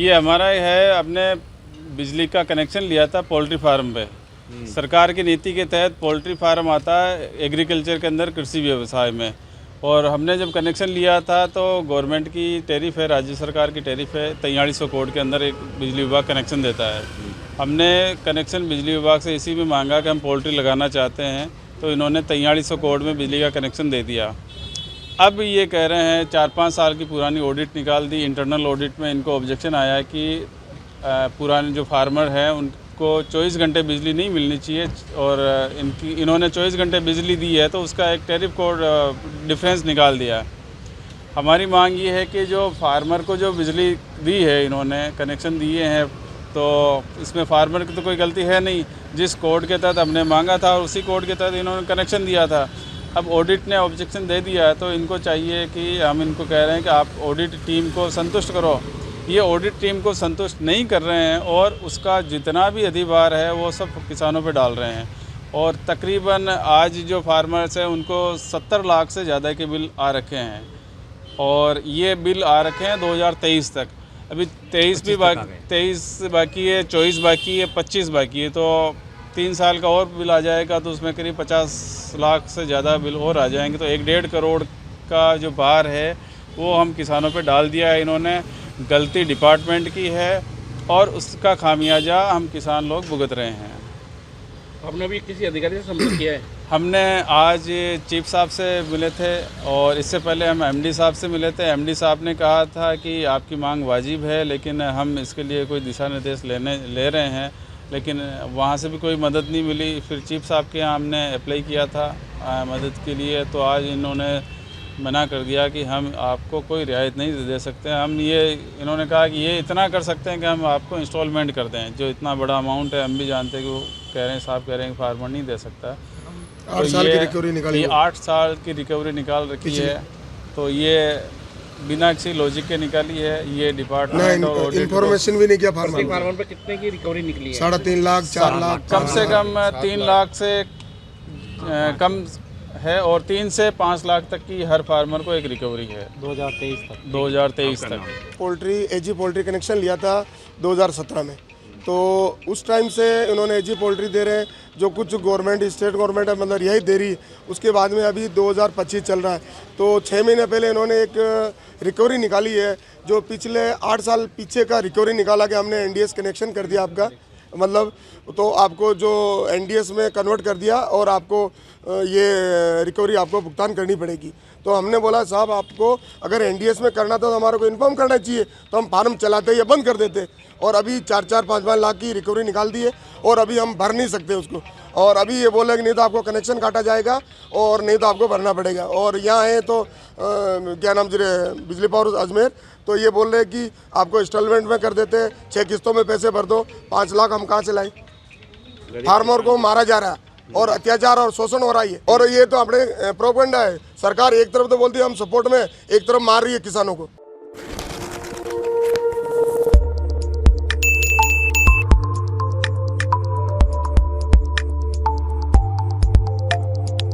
ये हमारा है, अपने बिजली का कनेक्शन लिया था पोल्ट्री फार्म पे। सरकार की नीति के तहत पोल्ट्री फार्म आता है एग्रीकल्चर के अंदर, कृषि व्यवसाय में। और हमने जब कनेक्शन लिया था तो गवर्नमेंट की टैरिफ है, राज्य सरकार की टैरिफ है, 4300 कोड के अंदर एक बिजली विभाग कनेक्शन देता है। हमने कनेक्शन बिजली विभाग से इसी में मांगा कि हम पोल्ट्री लगाना चाहते हैं, तो इन्होंने 4300 कोड में बिजली का कनेक्शन दे दिया। अब ये कह रहे हैं 4-5 साल की पुरानी ऑडिट निकाल दी। इंटरनल ऑडिट में इनको ऑब्जेक्शन आया है कि पुराने जो फार्मर हैं उनको 24 घंटे बिजली नहीं मिलनी चाहिए, और इन्होंने 24 घंटे बिजली दी है तो उसका एक टैरिफ कोड डिफरेंस निकाल दिया। हमारी मांग ये है कि जो फार्मर को जो बिजली दी है, इन्होंने कनेक्शन दिए हैं, तो इसमें फार्मर की तो कोई गलती है नहीं। जिस कोड के तहत हमने मांगा था और उसी कोड के तहत इन्होंने कनेक्शन दिया था। अब ऑडिट ने ऑब्जेक्शन दे दिया है तो इनको चाहिए कि हम इनको कह रहे हैं कि आप ऑडिट टीम को संतुष्ट करो। ये ऑडिट टीम को संतुष्ट नहीं कर रहे हैं और उसका जितना भी अधिभार है वो सब किसानों पे डाल रहे हैं। और तकरीबन आज जो फार्मर्स हैं उनको 70 लाख से ज़्यादा के बिल आ रखे हैं, और ये बिल आ रखे हैं 2023 तक। अभी 23 भी बाकी, 23 बाकी है, 24 बाकी है, 25 बाकी है, तो 3 साल का और बिल आ जाएगा तो उसमें करीब 50 लाख से ज़्यादा बिल और आ जाएंगे। तो 1-1.5 करोड़ का जो भार है वो हम किसानों पे डाल दिया है। इन्होंने गलती डिपार्टमेंट की है और उसका खामियाजा हम किसान लोग भुगत रहे हैं। आपने अभी किसी अधिकारी से संपर्क किया है? हमने आज चीफ साहब से मिले थे और इससे पहले हम एमडी साहब से मिले थे। एमडी साहब ने कहा था कि आपकी मांग वाजिब है, लेकिन हम इसके लिए कोई दिशा निर्देश ले रहे हैं, लेकिन वहाँ से भी कोई मदद नहीं मिली। फिर चीफ साहब के यहाँ हमने अप्लाई किया था मदद के लिए, तो आज इन्होंने मना कर दिया कि हम आपको कोई रियायत नहीं दे सकते। हम ये, इन्होंने कहा कि ये इतना कर सकते हैं कि हम आपको इंस्टॉलमेंट कर दें, जो इतना बड़ा अमाउंट है। हम भी जानते हैं कि वो कह रहे हैं, साहब कह रहे हैं कि फार्मर नहीं दे सकता। 8 साल की रिकवरी निकाली, 8 साल की रिकवरी निकाल रखी है, तो ये बिना किसी लॉजिक के निकाली है। ये डिपार्टमेंट और इन्फॉर्मेशन भी नहीं किया फार्मर पे कितने की रिकवरी निकली है? 3.5 लाख, 4 लाख, कम से कम 3 लाख से कम है, और 3 से 5 लाख तक की हर फार्मर को एक रिकवरी है 2023 तक। पोल्ट्री एजी पोल्ट्री कनेक्शन लिया था 2017 में, तो उस टाइम से इन्होंने एजी पोल्ट्री दे रहे हैं। जो कुछ गवर्नमेंट, स्टेट गवर्नमेंट है, मतलब यही दे रही। उसके बाद में अभी 2025 चल रहा है, तो 6 महीने पहले इन्होंने एक रिकवरी निकाली है, जो पिछले 8 साल पीछे का रिकवरी निकाला कि हमने एनडीएस कनेक्शन कर दिया आपका, मतलब तो आपको जो एनडीएस में कन्वर्ट कर दिया और आपको ये रिकवरी आपको भुगतान करनी पड़ेगी। तो हमने बोला साहब आपको अगर एनडीएस में करना था तो हमारे को इन्फॉर्म करना चाहिए, तो हम फार्म चलाते या बंद कर देते। और अभी 4-4, 5-5 लाख की रिकवरी निकाल दी है और अभी हम भर नहीं सकते उसको। और अभी ये बोले कि नहीं तो आपको कनेक्शन काटा जाएगा और नहीं तो आपको भरना पड़ेगा। और यहाँ है तो क्या नाम जी, बिजली पावर अजमेर, तो ये बोल रहे हैं कि आपको इंस्टॉलमेंट में कर देते हैं, 6 किस्तों में पैसे भर दो। 5 लाख हम कहाँ से लाएं? फार्मर को मारा जा रहा है और अत्याचार और शोषण हो रहा है। और ये तो अपने प्रोपेगेंडा है। सरकार एक तरफ तो बोलती है हम सपोर्ट में, एक तरफ मार रही है किसानों को।